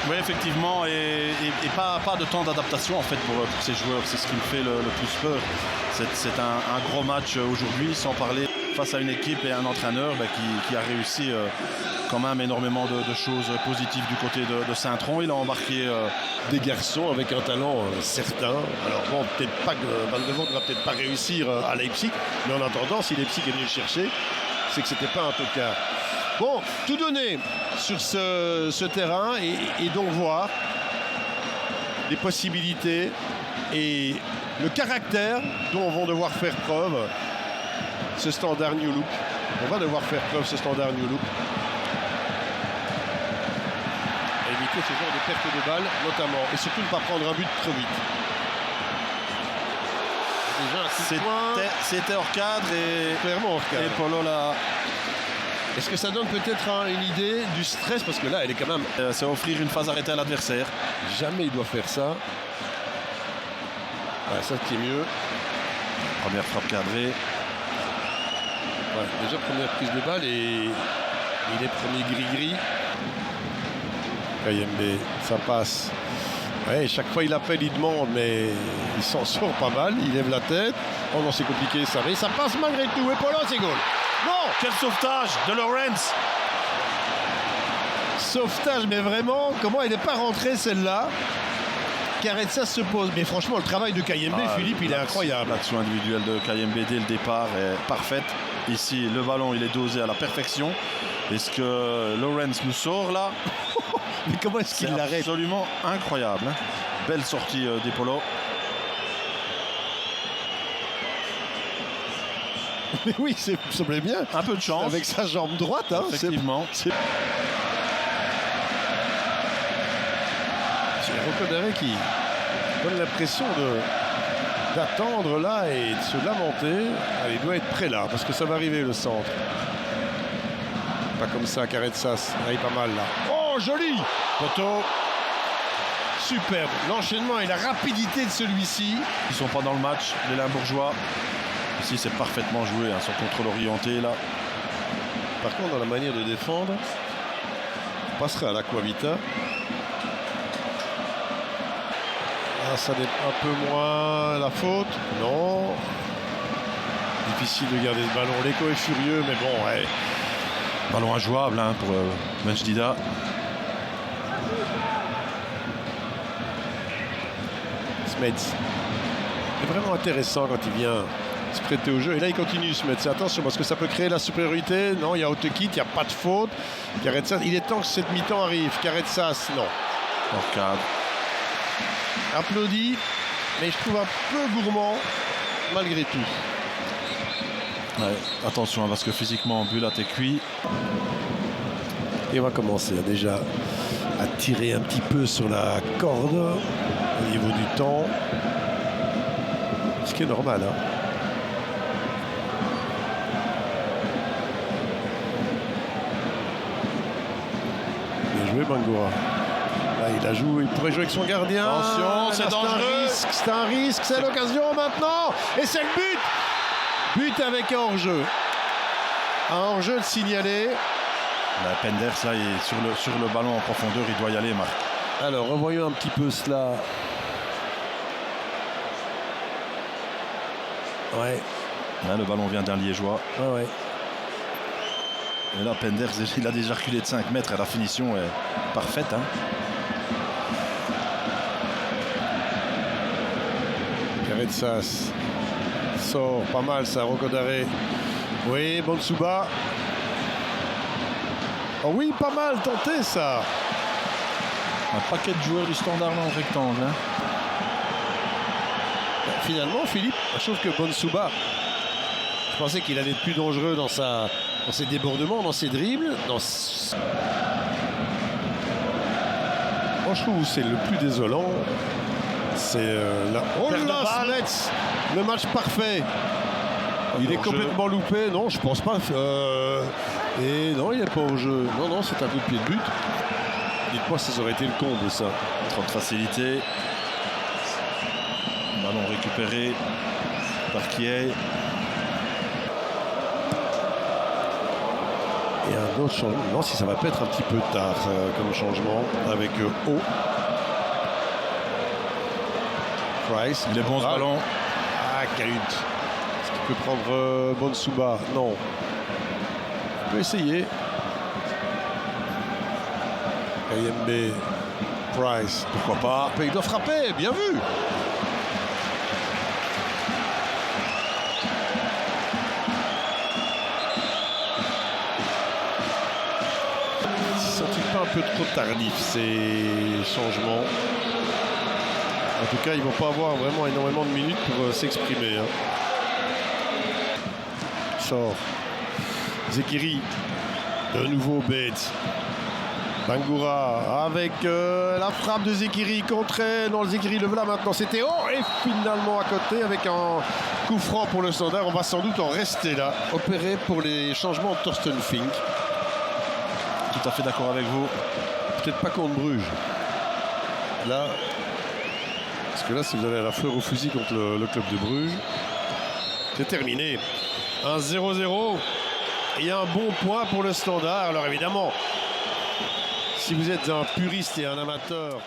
Oui, effectivement, et pas de temps d'adaptation en fait pour ces joueurs. C'est ce qui me fait le plus peur. C'est un gros match aujourd'hui, sans parler face à une équipe et un entraîneur qui a réussi quand même énormément de choses positives du côté de Saint-Tron. Il a embarqué des garçons avec un talent certain. Alors bon, peut-être pas que Van de Voort ne va peut-être pas réussir à Leipzig, mais en attendant, si Leipzig est venu le chercher, c'est que c'était pas un tocard. Bon, tout donner sur ce terrain et donc voir les possibilités et le caractère dont vont devoir faire preuve ce Standard New Look. On va devoir faire preuve ce Standard New Look. Éviter ce genre de perte de balle, notamment. Et surtout ne pas prendre un but trop vite. Déjà un coup de poing. C'était hors cadre et clairement hors cadre. Et Polo l'a... Est-ce que ça donne peut-être une idée du stress? Parce que là, elle est quand même... c'est offrir une phase arrêtée à l'adversaire. Jamais il doit faire ça. Ouais, ça qui est mieux. Première frappe cadrée. Ouais, déjà première prise de balle et il est premier gris-gris. Kayembe, ça passe. Ouais, chaque fois il appelle, il demande, mais il s'en sort pas mal. Il lève la tête. Oh non, c'est compliqué, ça passe malgré tout. Et Polo, c'est goal. Non, quel sauvetage de Lawrence. Sauvetage, mais vraiment, comment elle n'est pas rentrée celle-là? Karetsa se pose. Mais franchement, le travail de Kayembe, Philippe, il est incroyable. L'action individuelle de Kayembe dès le départ est parfaite. Ici, le ballon, il est dosé à la perfection. Est-ce que Lawrence nous sort là? Mais comment est-ce qu'il l'arrête? Absolument incroyable. Hein. Belle sortie des Polo. Mais oui, ça semblait bien. Un peu de chance. Avec sa jambe droite. Hein, effectivement. C'est Rocco Daré qui donne l'impression d'attendre là et de se lamenter. Allez, il doit être prêt là, parce que ça va arriver le centre. Pas comme ça, Caretsas. Il arrive pas mal là. Oh, joli! Poteau. Superbe. L'enchaînement et la rapidité de celui-ci. Ils sont pas dans le match, les Limbourgeois. Ici, c'est parfaitement joué, hein, son contrôle orienté là. Par contre, dans la manière de défendre, on passera à l'Aquavita. Ah, ça n'est un peu moins la faute. Non. Difficile de garder ce ballon. L'écho est furieux, mais bon, ouais. Ballon injouable hein, pour Menjdida. Smets. C'est vraiment intéressant quand il vient se prêter au jeu. Et là, il continue Smets. Attention, parce que ça peut créer la supériorité. Non, il y a Autekit, il n'y a pas de faute. Caretsas, il est temps que cette mi-temps arrive. Caretsas, non. Hors cadre. Applaudi, mais je trouve un peu gourmand, malgré tout. Ouais, attention, parce que physiquement, Bulat est cuit. Et on va commencer déjà à tirer un petit peu sur la corde au niveau du temps. Ce qui est normal. Hein. Bien joué, Bangoura. Là, il pourrait jouer avec son gardien. Attention, c'est dangereux. C'est un risque, c'est l'occasion maintenant. Et c'est le but. But avec un hors-jeu. Un hors-jeu de signalé. Penders, là, il est sur le ballon en profondeur, il doit y aller, Marc. Alors, revoyons un petit peu cela. Ouais. Là, le ballon vient d'un Liégeois. Ouais. Et là, Penders, il a déjà reculé de 5 mètres et la finition est parfaite. Hein. Caretsas sort pas mal ça, Rocco Daré. Oui, Bonsuba. Oh oui, pas mal tenté ça. Un paquet de joueurs du Standard dans le rectangle. Hein. Finalement, Philippe, je trouve que Bonsuba, je pensais qu'il allait être plus dangereux dans ses débordements, dans ses dribbles. Moi, je trouve que c'est le plus désolant. C'est la... Oh là, Smets, le match parfait. Il est complètement loupé. Non, je pense pas. Et non, il n'est pas au jeu. Non, c'est un coup de pied de but. Dites-moi si ça aurait été le comble, ça. Trop de facilité. Ballon récupéré par Kiei. Et un autre changement. Non, si ça va peut-être un petit peu tard comme changement avec O. Price. Il est bon ce ballon. Ah, Kayut. Est-ce qu'il peut prendre Bonsuba? Non. Il peut essayer. Kayembe. Price. Pourquoi pas? Il doit frapper. Bien vu. Sont-ils pas un peu trop tardifs ces changements? En tout cas, ils ne vont pas avoir vraiment énormément de minutes pour s'exprimer. Sort. Zekiri. De nouveau Bates. Bangoura avec la frappe de Zekiri contrée. Non, le Zekiri le voilà maintenant. C'était haut et finalement à côté avec un coup franc pour le Standard. On va sans doute en rester là. Opéré pour les changements de Thorsten Fink. Tout à fait d'accord avec vous. Peut-être pas contre Bruges. Là, parce que là, si vous avez la fleur au fusil contre le club de Bruges, c'est terminé. 1-0-0. Et un bon point pour le Standard. Alors évidemment, si vous êtes un puriste et un amateur